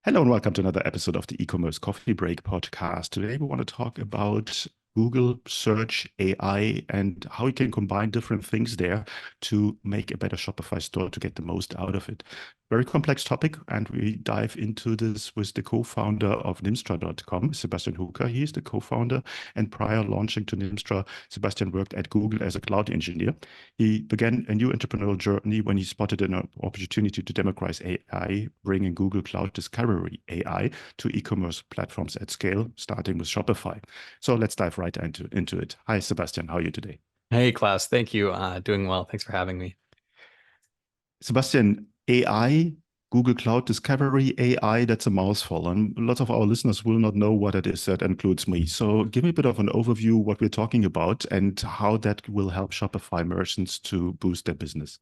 Hello and welcome to another episode of the e-commerce coffee break podcast. Today we want to talk about Google search AI and how you can combine different things there to make a better Shopify store to get the most out of it. Very complex topic, and we dive into this with the co-founder of Nimstra.com, Sebastian Hooker. He is the co-founder, and prior launching to Nimstra, Sebastian worked at Google as a cloud engineer. He began a new entrepreneurial journey when he spotted an opportunity to democratize AI, bringing Google Cloud Discovery AI to e-commerce platforms at scale, starting with Shopify. So let's dive right into it. Hi, Sebastian. How are you today? Hey, Klaus. Thank you. Doing well. Thanks for having me. Sebastian, AI, Google Cloud Discovery AI, that's a mouthful, and lots of our listeners will not know what it is. That includes me. So give me a bit of an overview what we're talking about and how that will help Shopify merchants to boost their business.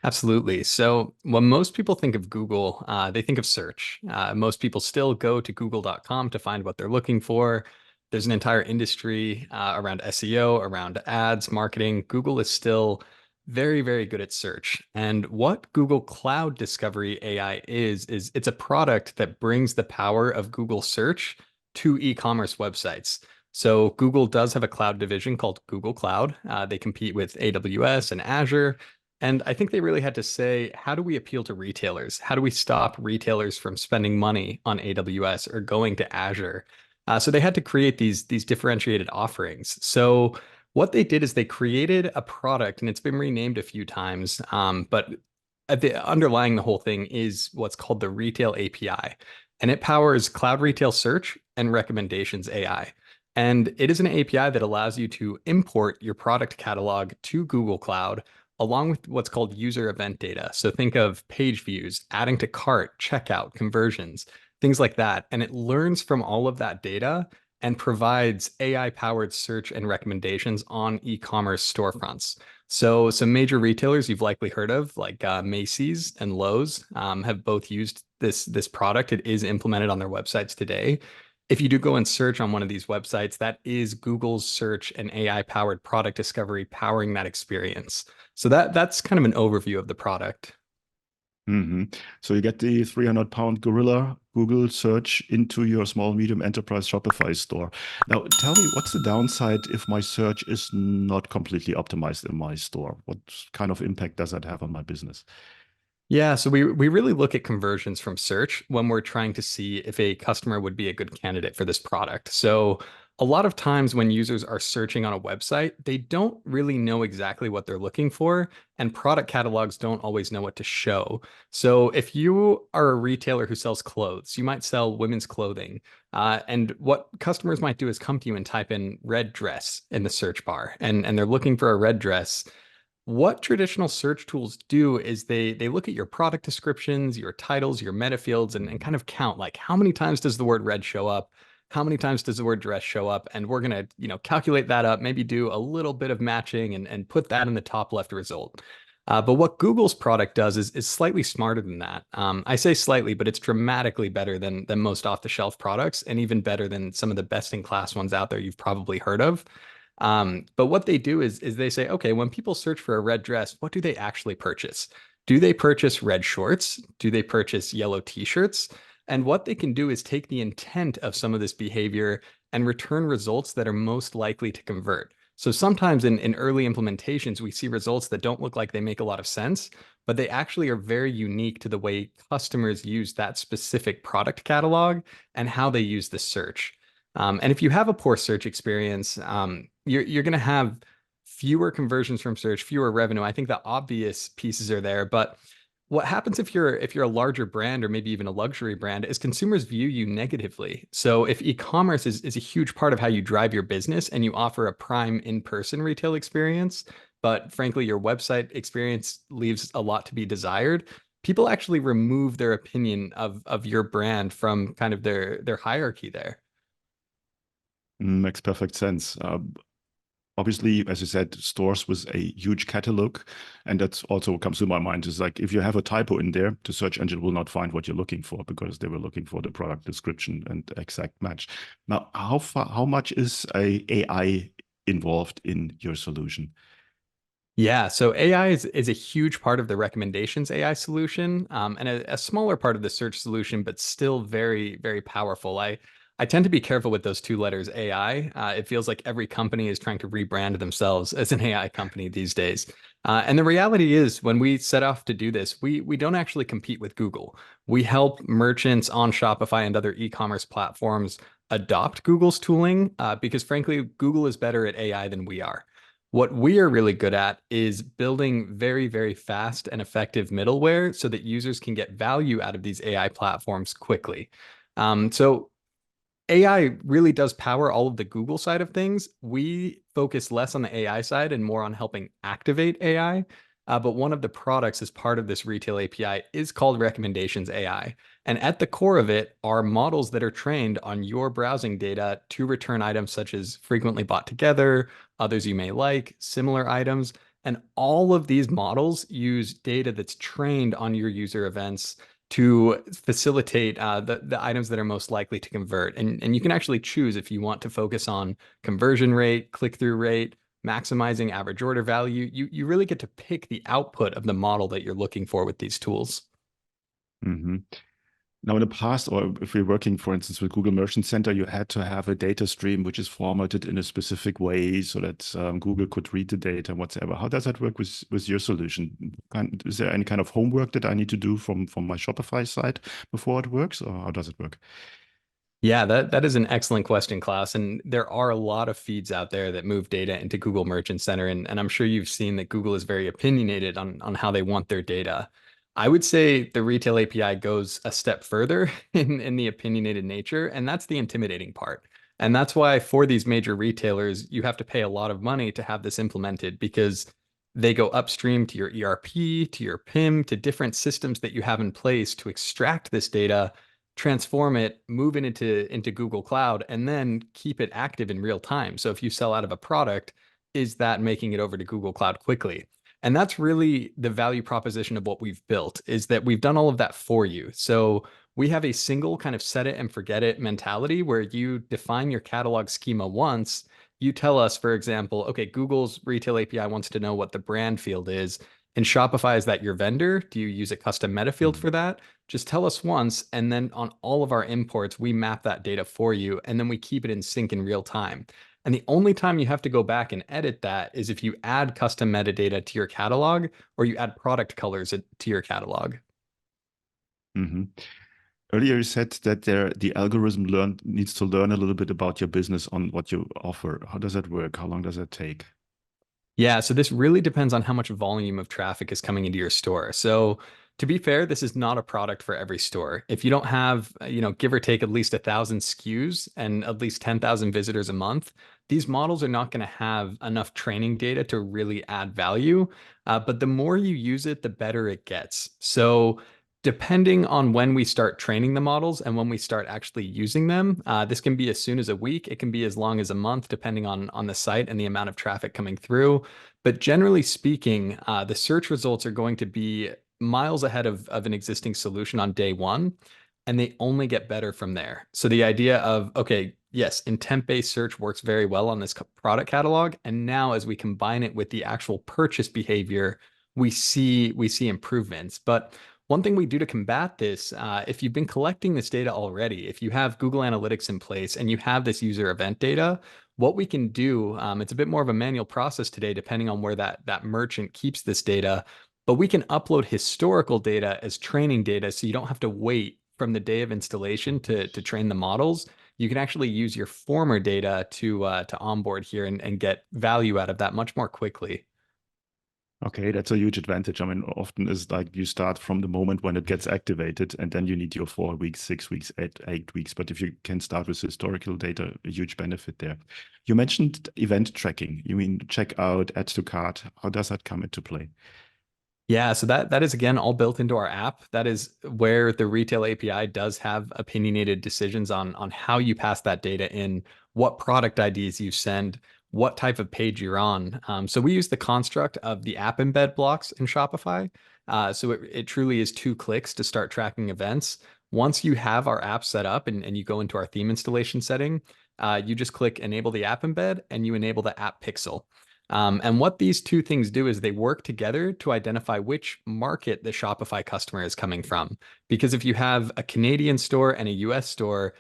Absolutely. So when most people think of Google, they think of search. Most people still go to google.com to find what they're looking for. There's an entire industry around SEO, around ads, marketing. Google is still very, very good at search. And what Google Cloud Discovery AI is it's a product that brings the power of Google search to e-commerce websites. So Google does have a cloud division called Google Cloud. They compete with AWS and Azure. And I think they really had to say, how do we appeal to retailers? How do we stop retailers from spending money on AWS or going to Azure? So they had to create these differentiated offerings. So what they did is they created a product, and it's been renamed a few times, but underlying the whole thing is what's called the Retail API, and it powers cloud retail search and recommendations AI. And it is an API that allows you to import your product catalog to Google Cloud along with what's called user event data. So think of page views, adding to cart, checkout, conversions, things like that. And it learns from all of that data and provides AI-powered search and recommendations on e-commerce storefronts. So some major retailers you've likely heard of, like Macy's and Lowe's, have both used this product. It is implemented on their websites today. If you do go and search on one of these websites, that is Google's search and AI-powered product discovery powering that experience. So that's kind of an overview of the product. So you get the 300-pound gorilla Google search into your small, medium enterprise Shopify store. Now, tell me, what's the downside if my search is not completely optimized in my store? What kind of impact does that have on my business? Yeah, so we really look at conversions from search when we're trying to see if a customer would be a good candidate for this product. So a lot of times when users are searching on a website, they don't really know exactly what they're looking for, and product catalogs don't always know what to show. So if you are a retailer who sells clothes, you might sell women's clothing. And what customers might do is come to you and type in red dress in the search bar, and they're looking for a red dress. What traditional search tools do is they look at your product descriptions, your titles, your meta fields, and kind of count like how many times does the word red show up? How many times does the word dress show up? And we're gonna, calculate that up, maybe do a little bit of matching and put that in the top left result. But what Google's product does is slightly smarter than that. I say slightly, but it's dramatically better than most off-the-shelf products, and even better than some of the best-in-class ones out there you've probably heard of. But what they do is they say, okay, when people search for a red dress, what do they actually purchase? Do they purchase red shorts? Do they purchase yellow t-shirts? And what they can do is take the intent of some of this behavior and return results that are most likely to convert. So sometimes in early implementations, we see results that don't look like they make a lot of sense, but they actually are very unique to the way customers use that specific product catalog and how they use the search. And if you have a poor search experience, you're going to have fewer conversions from search, fewer revenue. I think the obvious pieces are there, but what happens if you're a larger brand or maybe even a luxury brand is consumers view you negatively. So if e-commerce is a huge part of how you drive your business and you offer a prime in-person retail experience, but frankly, your website experience leaves a lot to be desired, people actually remove their opinion of your brand from kind of their hierarchy there. Makes perfect sense. Obviously, as you said, stores with a huge catalog, and that's also what comes to my mind is like if you have a typo in there, the search engine will not find what you're looking for because they were looking for the product description and exact match. Now, how much is a AI involved in your solution? Yeah, so AI is a huge part of the recommendations AI solution, and a smaller part of the search solution, but still very, very powerful. I tend to be careful with those two letters AI. It feels like every company is trying to rebrand themselves as an AI company these days. And the reality is, when we set off to do this, we don't actually compete with Google. We help merchants on Shopify and other e-commerce platforms adopt Google's tooling, because frankly, Google is better at AI than we are. What we are really good at is building very, very fast and effective middleware so that users can get value out of these AI platforms quickly. So AI really does power all of the Google side of things. We focus less on the AI side and more on helping activate AI. But one of the products as part of this retail API is called Recommendations AI. And at the core of it are models that are trained on your browsing data to return items such as frequently bought together, others you may like, similar items. And all of these models use data that's trained on your user events to facilitate the items that are most likely to convert. And you can actually choose if you want to focus on conversion rate, click-through rate, maximizing average order value. You really get to pick the output of the model that you're looking for with these tools. Hmm. Now, in the past, or if we're working, for instance, with Google Merchant Center, you had to have a data stream which is formatted in a specific way so that Google could read the data and whatever. How does that work with your solution? Is there any kind of homework that I need to do from my Shopify site before it works, or how does it work? Yeah, that is an excellent question, Klaus. And there are a lot of feeds out there that move data into Google Merchant Center. And I'm sure you've seen that Google is very opinionated on how they want their data. I would say the retail API goes a step further in the opinionated nature, and that's the intimidating part. And that's why for these major retailers, you have to pay a lot of money to have this implemented because they go upstream to your ERP, to your PIM, to different systems that you have in place to extract this data, transform it, move it into Google Cloud, and then keep it active in real time. So if you sell out of a product, is that making it over to Google Cloud quickly? And that's really the value proposition of what we've built, is that we've done all of that for you. So we have a single kind of set it and forget it mentality where you define your catalog schema once. You tell us, for example, okay, Google's retail API wants to know what the brand field is. In Shopify, is that your vendor? Do you use a custom meta field for that? Just tell us once, and then on all of our imports, we map that data for you, and then we keep it in sync in real time. And the only time you have to go back and edit that is if you add custom metadata to your catalog or you add product colors to your catalog. Hmm. Earlier, you said that the algorithm needs to learn a little bit about your business on what you offer. How does that work? How long does that take? Yeah, so this really depends on how much volume of traffic is coming into your store. So to be fair, this is not a product for every store. If you don't have, give or take at least 1,000 SKUs and at least 10,000 visitors a month, these models are not going to have enough training data to really add value. But the more you use it, the better it gets. So depending on when we start training the models and when we start actually using them, this can be as soon as a week. It can be as long as a month, depending on the site and the amount of traffic coming through. But generally speaking, the search results are going to be miles ahead of an existing solution on day one, and they only get better from there. So the idea of, okay, yes, intent-based search works very well on this product catalog, and now as we combine it with the actual purchase behavior, we see improvements. But one thing we do to combat this, if you've been collecting this data already, if you have Google Analytics in place and you have this user event data, what we can do, it's a bit more of a manual process today, depending on where that merchant keeps this data, but we can upload historical data as training data, so you don't have to wait from the day of installation to train the models. You can actually use your former data to onboard here and get value out of that much more quickly. Okay, that's a huge advantage. I mean, often is like you start from the moment when it gets activated, and then you need your 4 weeks, 6 weeks, 8 weeks. But if you can start with historical data, a huge benefit there. You mentioned event tracking. You mean checkout, add to cart. How does that come into play? Yeah, so that is again all built into our app. That is where the retail API does have opinionated decisions on how you pass that data in, what product IDs you send, what type of page you're on. So we use the construct of the app embed blocks in Shopify. So it truly is 2 clicks to start tracking events. Once you have our app set up and you go into our theme installation setting, you just click enable the app embed and you enable the app pixel. And what these two things do is they work together to identify which market the Shopify customer is coming from. Because if you have a Canadian store and a US store,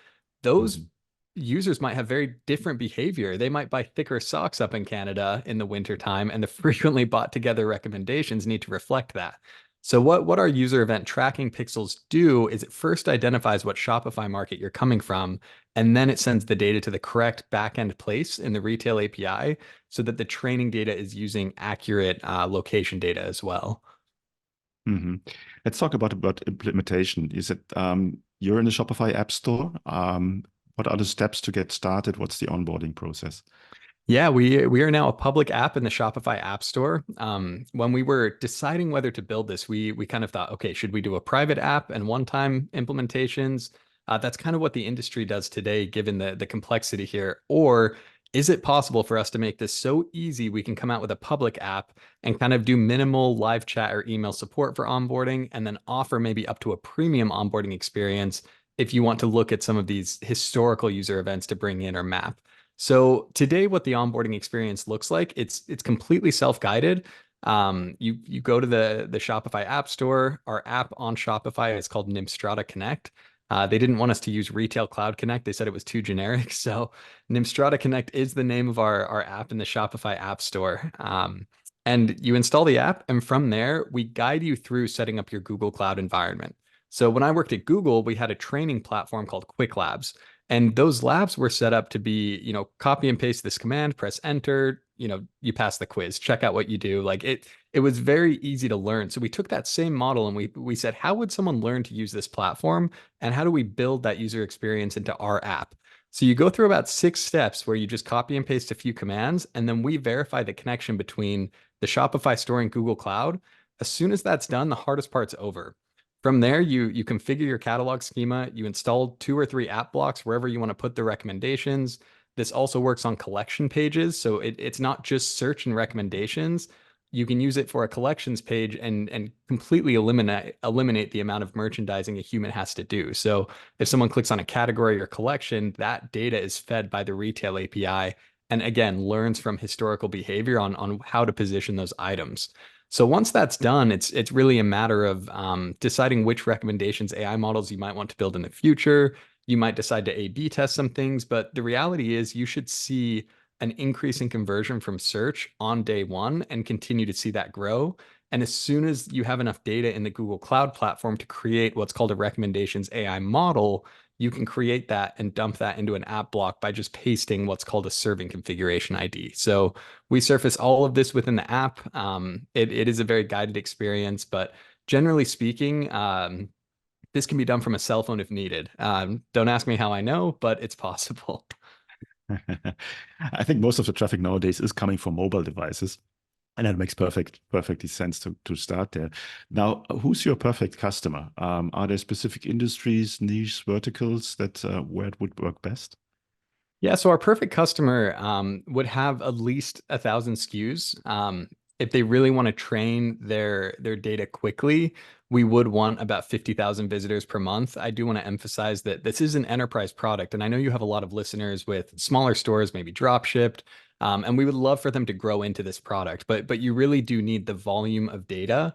those Mhm. users might have very different behavior. They might buy thicker socks up in Canada in the winter time, and the frequently bought together recommendations need to reflect that. So what our user event tracking pixels do is it first identifies what Shopify market you're coming from, and then it sends the data to the correct backend place in the retail API so that the training data is using accurate location data as well. Mhm. Let's talk about implementation. Is it you're in the Shopify App Store? What are the steps to get started? What's the onboarding process? Yeah, we are now a public app in the Shopify App Store. When we were deciding whether to build this, we kind of thought, okay, should we do a private app and one-time implementations? That's kind of what the industry does today, given the complexity here. Or is it possible for us to make this so easy we can come out with a public app and kind of do minimal live chat or email support for onboarding, and then offer maybe up to a premium onboarding experience if you want to look at some of these historical user events to bring in or map? So today, what the onboarding experience looks like, it's completely self-guided. You go to the Shopify App Store. Our app on Shopify is called Nimstrata Connect. They didn't want us to use Retail Cloud Connect. They said it was too generic. So Nimstrata Connect is the name of our app in the Shopify App Store. And you install the app, and from there, we guide you through setting up your Google Cloud environment. So when I worked at Google, we had a training platform called Quick Labs. And those labs were set up to be, copy and paste this command, press enter, you pass the quiz, check out what you do. Like it was very easy to learn. So we took that same model and we said, how would someone learn to use this platform? And how do we build that user experience into our app? So you go through about 6 steps where you just copy and paste a few commands, and then we verify the connection between the Shopify store and Google Cloud. As soon as that's done, the hardest part's over. From there, you configure your catalog schema, you install 2 or 3 app blocks wherever you want to put the recommendations. This also works on collection pages, so it's not just search and recommendations. You can use it for a collections page and completely eliminate the amount of merchandising a human has to do. So if someone clicks on a category or collection, that data is fed by the retail API and again learns from historical behavior on how to position those items. So once that's done, it's really a matter of deciding which recommendations AI models you might want to build in the future. You might decide to A/B test some things, but the reality is you should see an increase in conversion from search on day one and continue to see that grow. And as soon as you have enough data in the Google Cloud platform to create what's called a recommendations AI model, you can create that and dump that into an app block by just pasting what's called a serving configuration ID. So we surface all of this within the app. It is a very guided experience, but generally speaking, this can be done from a cell phone if needed. Don't ask me how I know, but it's possible. I think most of the traffic nowadays is coming from mobile devices. And that makes perfectly sense to start there. Now, who's your perfect customer? Are there specific industries, niche verticals that where it would work best? Yeah, so our perfect customer would have at least 1,000 SKUs. If they really want to train their data quickly, we would want about 50,000 visitors per month. I do want to emphasize that this is an enterprise product, and I know you have a lot of listeners with smaller stores, maybe drop shipped, and we would love for them to grow into this product. But you really do need the volume of data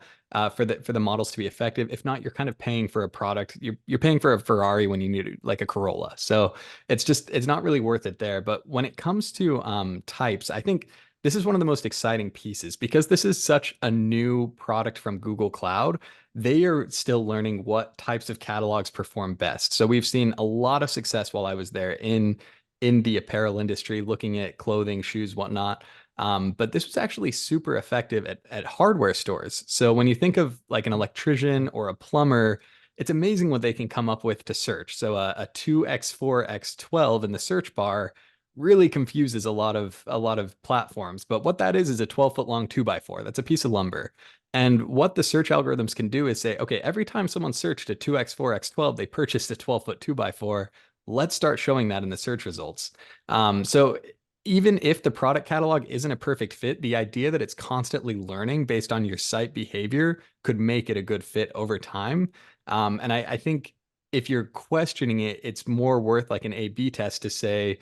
for the models to be effective. If not, you're kind of paying for a product. You're paying for a Ferrari when you need like a Corolla. So it's not really worth it there. But when it comes to types, I think this is one of the most exciting pieces because this is such a new product from Google Cloud. They are still learning what types of catalogs perform best. So we've seen a lot of success while I was there in the apparel industry, looking at clothing, shoes, whatnot. But this was actually super effective at hardware stores. So when you think of like an electrician or a plumber, it's amazing what they can come up with to search. So a 2x4x12 in the search bar really confuses a lot of platforms. But what that is a 12-foot long 2x4. That's a piece of lumber. And what the search algorithms can do is say, okay, every time someone searched a 2x4x12, they purchased a 12-foot 2x4. Let's start showing that in the search results. So even if the product catalog isn't a perfect fit, the idea that it's constantly learning based on your site behavior could make it a good fit over time. And I think if you're questioning it, it's more worth like an A/B test to say,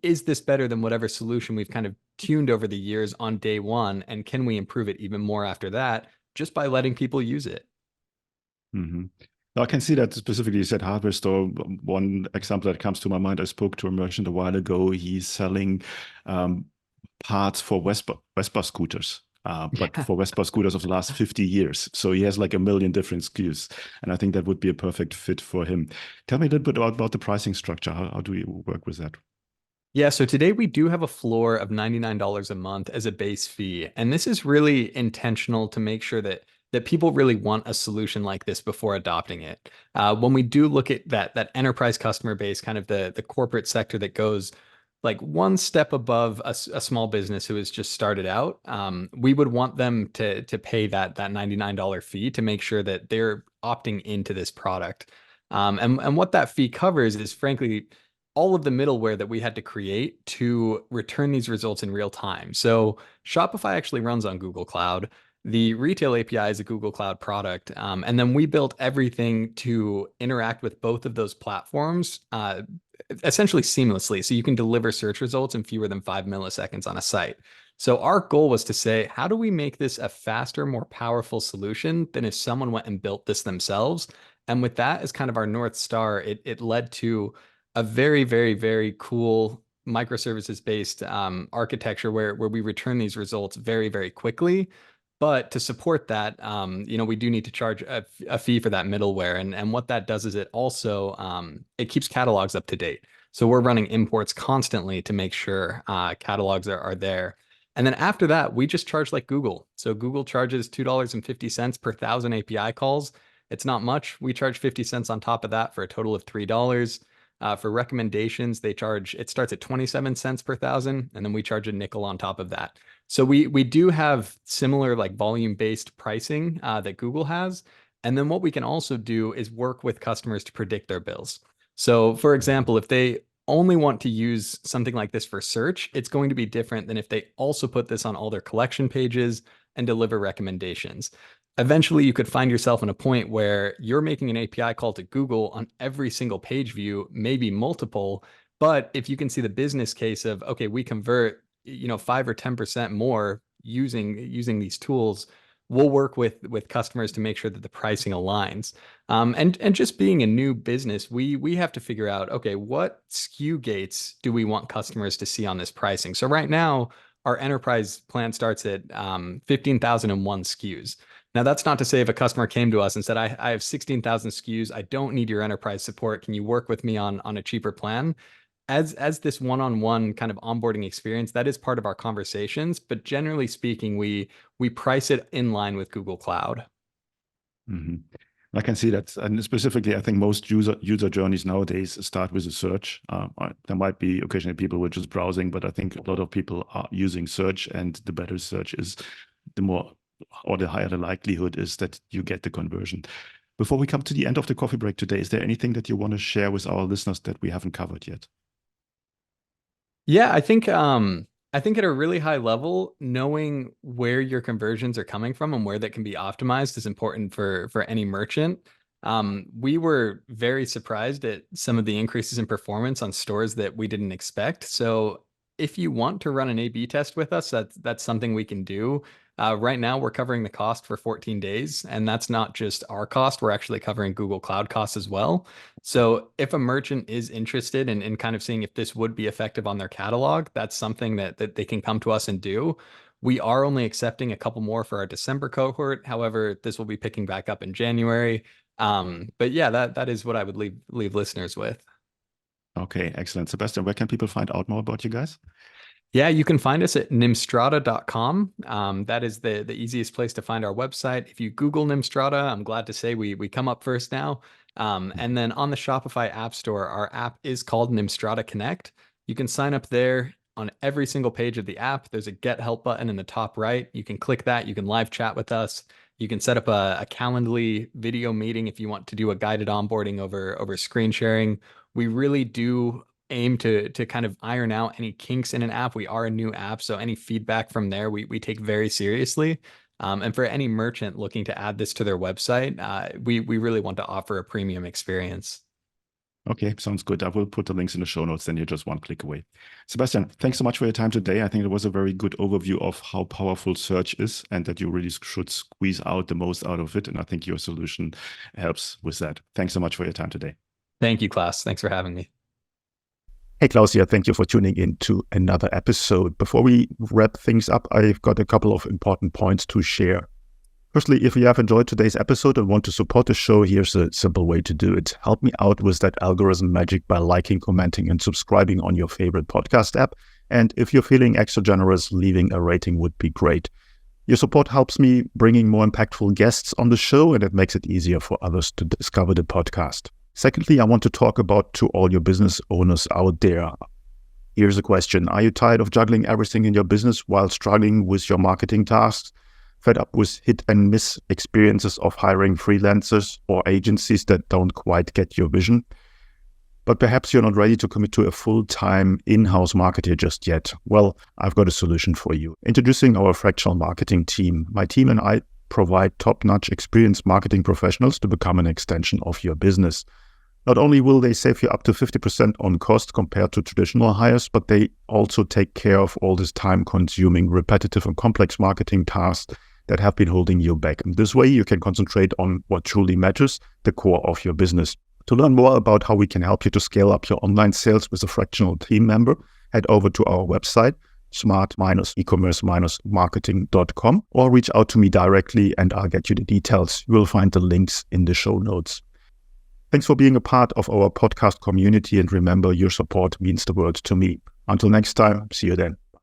is this better than whatever solution we've kind of tuned over the years on day one? And can we improve it even more after that just by letting people use it? Mm-hmm. I can see that specifically you said hardware store. One example that comes to my mind, I spoke to a merchant a while ago. He's selling um, parts for Vespa scooters, but for Vespa scooters of the last 50 years. So he has like a million different SKUs. And I think that would be a perfect fit for him. Tell me a little bit about the pricing structure. How do you work with that? Yeah, so today we do have a floor of $99 a month as a base fee. And this is really intentional to make sure that people really want a solution like this before adopting it. When we do look at that enterprise customer base, kind of the corporate sector that goes like one step above a small business who has just started out, we would want them to pay that $99 fee to make sure that they're opting into this product. And what that fee covers is frankly all of the middleware that we had to create to return these results in real time. So Shopify actually runs on Google Cloud. The retail API is a Google Cloud product. And then we built everything to interact with both of those platforms essentially seamlessly. So you can deliver search results in fewer than 5 milliseconds on a site. So our goal was to say, how do we make this a faster, more powerful solution than if someone went and built this themselves? And with that as kind of our North Star, it led to a very, very, very cool microservices based architecture where we return these results very, very quickly. But to support that, we do need to charge a fee for that middleware. And what that does is it also it keeps catalogs up to date. So we're running imports constantly to make sure catalogs are there. And then after that, we just charge like Google. So Google charges $2.50 per thousand API calls. It's not much. We charge 50 cents on top of that for a total of $3. For recommendations, it starts at 27 cents per thousand, and then we charge a nickel on top of that. So we do have similar like volume-based pricing that Google has. And then what we can also do is work with customers to predict their bills. So for example, if they only want to use something like this for search, it's going to be different than if they also put this on all their collection pages and deliver recommendations. Eventually, you could find yourself in a point where you're making an API call to Google on every single page view, maybe multiple. But if you can see the business case of, okay, we convert, 5 or 10% more using these tools, we'll work with customers to make sure that the pricing aligns. And just being a new business, we have to figure out, okay, what SKU gates do we want customers to see on this pricing? So right now, our enterprise plan starts at 15,001 SKUs. Now, that's not to say if a customer came to us and said, I have 16,000 SKUs, I don't need your enterprise support. Can you work with me on a cheaper plan? As this one-on-one kind of onboarding experience, that is part of our conversations. But generally speaking, we price it in line with Google Cloud. Mm-hmm. I can see that. And specifically, I think most user journeys nowadays start with a search. There might be occasionally people who are just browsing, but I think a lot of people are using search, and the better search is, the more or the higher the likelihood is that you get the conversion. Before we come to the end of the coffee break today, is there anything that you want to share with our listeners that we haven't covered yet? Yeah, I think at a really high level, knowing where your conversions are coming from and where that can be optimized is important for any merchant. We were very surprised at some of the increases in performance on stores that we didn't expect. So if you want to run an A/B test with us, that's something we can do. Right now, we're covering the cost for 14 days, and that's not just our cost. We're actually covering Google Cloud costs as well. So if a merchant is interested in kind of seeing if this would be effective on their catalog, that's something that they can come to us and do. We are only accepting a couple more for our December cohort. However, this will be picking back up in January. But yeah, that is what I would leave listeners with. Okay, excellent. Sebastian, where can people find out more about you guys? Yeah, you can find us at nimstrata.com. That is the easiest place to find our website. If you Google Nimstrata, I'm glad to say we come up first now. And then on the Shopify App Store, our app is called Nimstrata Connect. You can sign up there on every single page of the app. There's a Get Help button in the top right. You can click that. You can live chat with us. You can set up a Calendly video meeting if you want to do a guided onboarding over screen sharing. We really do aim to kind of iron out any kinks in an app. We are a new app, so any feedback from there we take very seriously. And for any merchant looking to add this to their website, we really want to offer a premium experience. Okay, sounds good. I will put the links in the show notes, then you're just one click away. Sebastian, thanks so much for your time today. I think it was a very good overview of how powerful search is and that you really should squeeze out the most out of it. And I think your solution helps with that. Thanks so much for your time today. Thank you, Klaus. Thanks for having me. Hey, Klaus here. Thank you for tuning in to another episode. Before we wrap things up, I've got a couple of important points to share. Firstly, if you have enjoyed today's episode and want to support the show, here's a simple way to do it. Help me out with that algorithm magic by liking, commenting, and subscribing on your favorite podcast app. And if you're feeling extra generous, leaving a rating would be great. Your support helps me bringing more impactful guests on the show, and it makes it easier for others to discover the podcast. Secondly, I want to talk about to all your business owners out there. Here's a question. Are you tired of juggling everything in your business while struggling with your marketing tasks? Fed up with hit and miss experiences of hiring freelancers or agencies that don't quite get your vision? But perhaps you're not ready to commit to a full-time in-house marketer just yet. Well, I've got a solution for you. Introducing our fractional marketing team. My team and I provide top-notch experienced marketing professionals to become an extension of your business. Not only will they save you up to 50% on cost compared to traditional hires, but they also take care of all this time-consuming, repetitive and complex marketing tasks that have been holding you back. And this way, you can concentrate on what truly matters, the core of your business. To learn more about how we can help you to scale up your online sales with a fractional team member, head over to our website, smart-ecommerce-marketing.com, or reach out to me directly and I'll get you the details. You will find the links in the show notes. Thanks for being a part of our podcast community, and remember, your support means the world to me. Until next time, see you then.